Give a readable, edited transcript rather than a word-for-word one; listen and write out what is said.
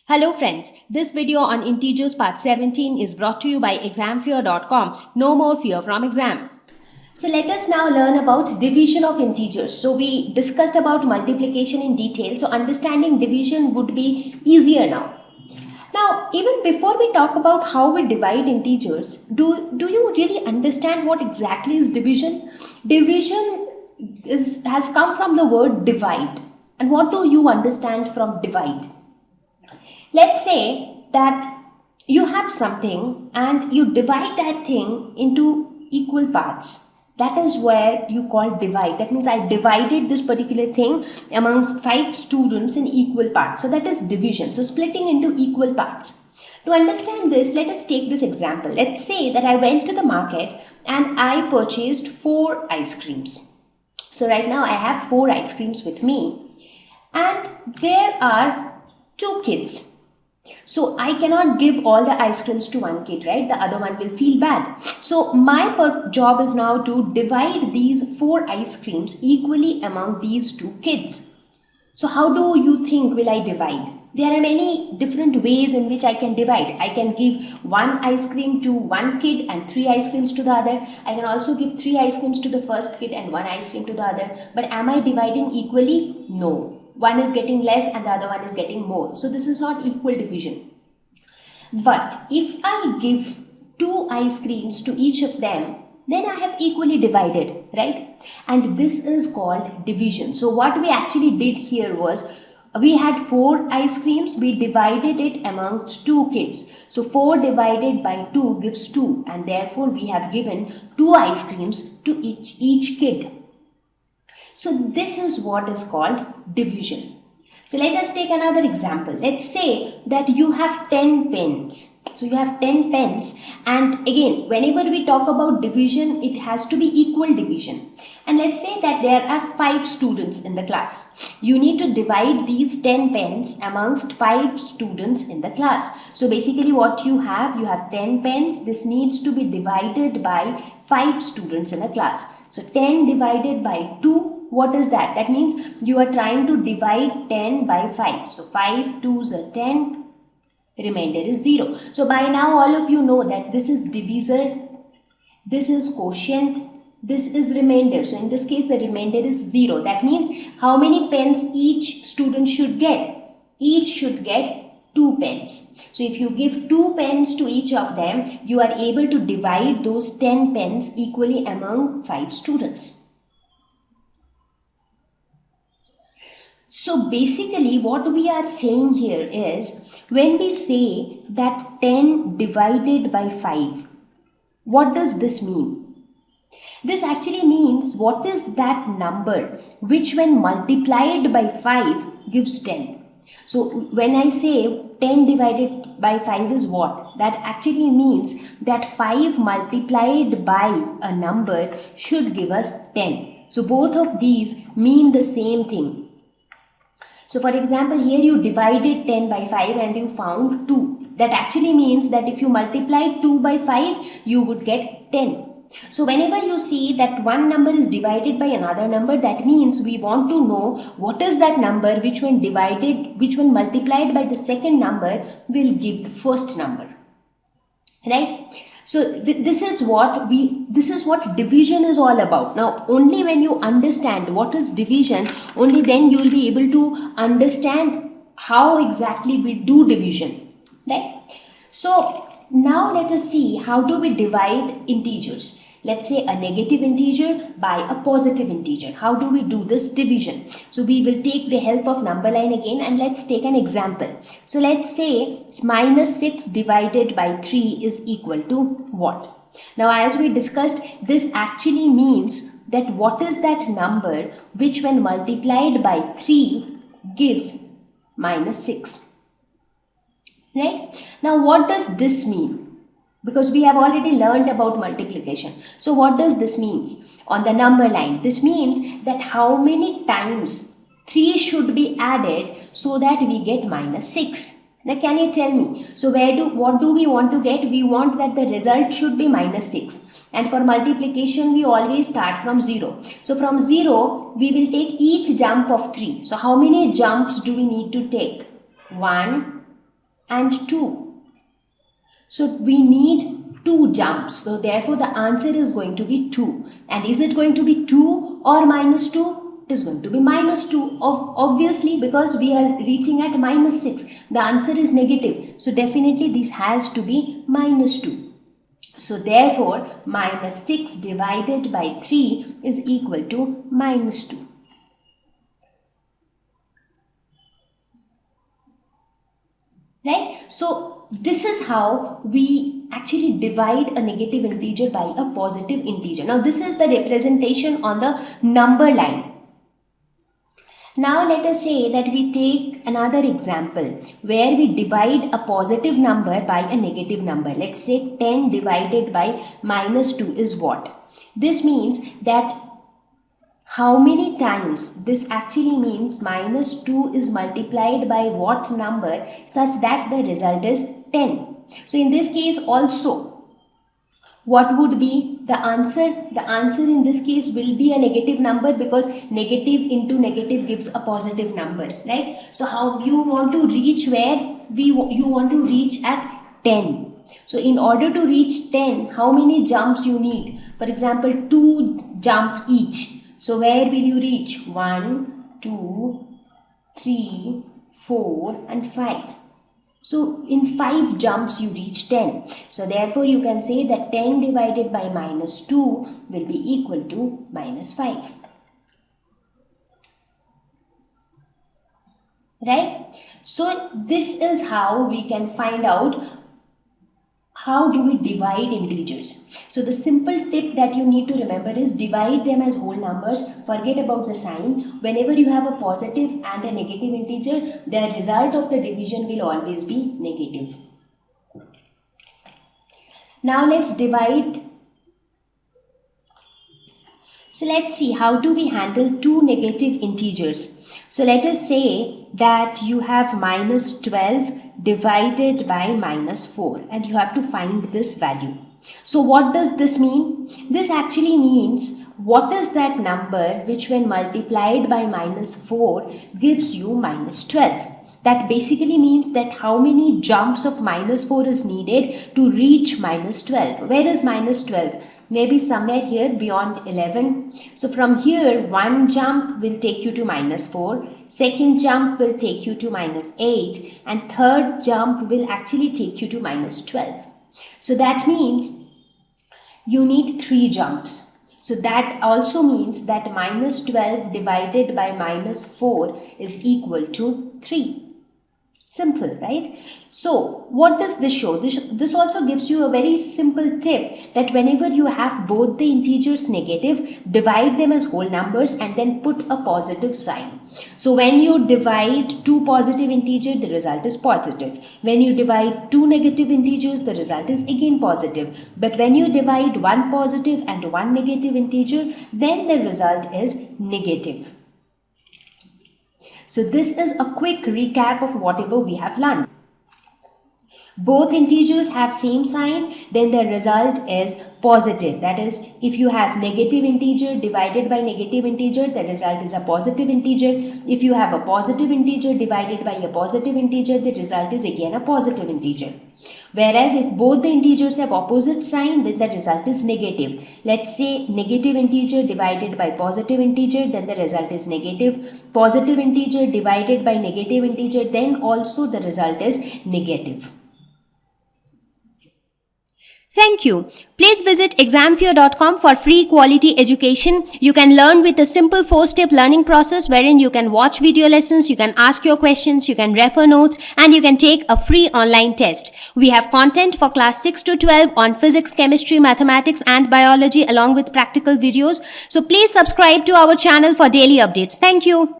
Hello friends, this video on integers part 17 is brought to you by examfear.com. No more fear from exam. So let us now learn about division of integers. So we discussed about multiplication in detail. So understanding division would be easier now. Now, even before we talk about how we divide integers, do you really understand what exactly is division? Division has come from the word divide. And what do you understand from divide? Let's say that you have something and you divide that thing into equal parts. That is where you call divide. That means I divided this particular thing amongst 5 students in equal parts. So that is division. So splitting into equal parts. To understand this, let us take this example. Let's say that I went to the market and I purchased 4 ice creams. So right now I have 4 ice creams with me and there are 2 kids. So I cannot give all the ice creams to one kid, right? The other one will feel bad. So my job is now to divide these 4 ice creams equally among these 2 kids. So how do you think will I divide? There are many different ways in which I can divide. I can give 1 ice cream to one kid and 3 ice creams to the other. I can also give 3 ice creams to the first kid and 1 ice cream to the other. But am I dividing equally? No. One is getting less and the other one is getting more. So this is not equal division. But if I give 2 ice creams to each of them, then I have equally divided, right? And this is called division. So what we actually did here was, we had 4 ice creams, we divided it amongst 2 kids. So 4 divided by 2 gives 2 and therefore we have given 2 ice creams to each kid. So this is what is called division. So let us take another example. Let's say that you have 10 pens. So you have 10 pens and again, whenever we talk about division, it has to be equal division. And let's say that there are 5 students in the class. You need to divide these 10 pens amongst 5 students in the class. So basically what you have 10 pens. This needs to be divided by 5 students in a class. So 10 divided by 2. What is that? That means you are trying to divide 10 by 5. So 5 2s are 10, remainder is 0. So by now all of you know that this is divisor, this is quotient, this is remainder. So in this case the remainder is 0. That means how many pens each student should get? Each should get 2 pens. So if you give 2 pens to each of them, you are able to divide those 10 pens equally among 5 students. So basically what we are saying here is, when we say that 10 divided by 5, what does this mean? This actually means what is that number which when multiplied by 5 gives 10. So when I say 10 divided by 5 is what? That actually means that 5 multiplied by a number should give us 10. So both of these mean the same thing. So for example, here you divided 10 by 5 and you found 2. That actually means that if you multiply 2 by 5, you would get 10. So whenever you see that one number is divided by another number, that means we want to know what is that number which when multiplied by the second number will give the first number. Right? So this is what division is all about. Now only when you understand what is division, only then you will be able to understand how exactly we do division, right? So now let us see how do we divide integers. Let's say a negative integer by a positive integer. How do we do this division? So we will take the help of number line again and let's take an example. So let's say minus 6 divided by 3 is equal to what? Now as we discussed, this actually means that what is that number which when multiplied by 3 gives minus 6. Right? Now what does this mean? Because we have already learned about multiplication. So what does this mean? On the number line, this means that how many times 3 should be added so that we get minus 6. Now can you tell me? So what do we want to get? We want that the result should be minus 6. And for multiplication, we always start from 0. So from 0, we will take each jump of 3. So how many jumps do we need to take? 1, and 2. So we need 2 jumps. So therefore the answer is going to be 2. And is it going to be 2 or minus 2? It is going to be minus 2. Obviously, because we are reaching at minus 6. The answer is negative. So definitely this has to be minus 2. So therefore minus 6 divided by 3 is equal to minus 2. Right? So this is how we actually divide a negative integer by a positive integer. Now this is the representation on the number line. Now let us say that we take another example where we divide a positive number by a negative number. Let's say 10 divided by minus 2 is what? This means that how many times, this actually means minus 2 is multiplied by what number such that the result is 10. So in this case also, what would be the answer? The answer in this case will be a negative number, because negative into negative gives a positive number, right? So how you want to reach where you want to reach at 10. So in order to reach 10, how many jumps you need? For example, 2 jump each. So where will you reach? 1, 2, 3, 4 and 5. So in 5 jumps you reach 10. So therefore you can say that 10 divided by minus 2 will be equal to minus 5. Right? So this is how we can find out how do we divide integers. So the simple tip that you need to remember is divide them as whole numbers. Forget about the sign. Whenever you have a positive and a negative integer, the result of the division will always be negative. Now let's divide. So let's see how do we handle 2 negative integers. So let us say that you have minus 12 divided by minus 4 and you have to find this value. So what does this mean? This actually means what is that number which when multiplied by minus 4 gives you minus 12. That basically means that how many jumps of minus 4 is needed to reach minus 12. Where is minus 12? Maybe somewhere here beyond 11. So from here, one jump will take you to minus 4. Second jump will take you to minus 8. And third jump will actually take you to minus 12. So that means you need 3 jumps. So that also means that minus 12 divided by minus 4 is equal to 3. Simple, right? So what does this show? This also gives you a very simple tip that whenever you have both the integers negative, divide them as whole numbers and then put a positive sign. So when you divide 2 positive integers, the result is positive. When you divide 2 negative integers, the result is again positive. But when you divide 1 positive and 1 negative integer, then the result is negative. So this is a quick recap of whatever we have learned. Both integers have same sign, then the result is positive. That is, if you have negative integer divided by negative integer, the result is a positive integer. If you have a positive integer divided by a positive integer, the result is again a positive integer. Whereas if both the integers have opposite sign, then the result is negative. Let's say negative integer divided by positive integer, then the result is negative. Positive integer divided by negative integer, then also the result is negative. Thank you. Please visit examfear.com for free quality education. You can learn with a simple 4-step learning process wherein you can watch video lessons, you can ask your questions, you can refer notes, and you can take a free online test. We have content for class 6 to 12 on physics, chemistry, mathematics, and biology along with practical videos. So please subscribe to our channel for daily updates. Thank you.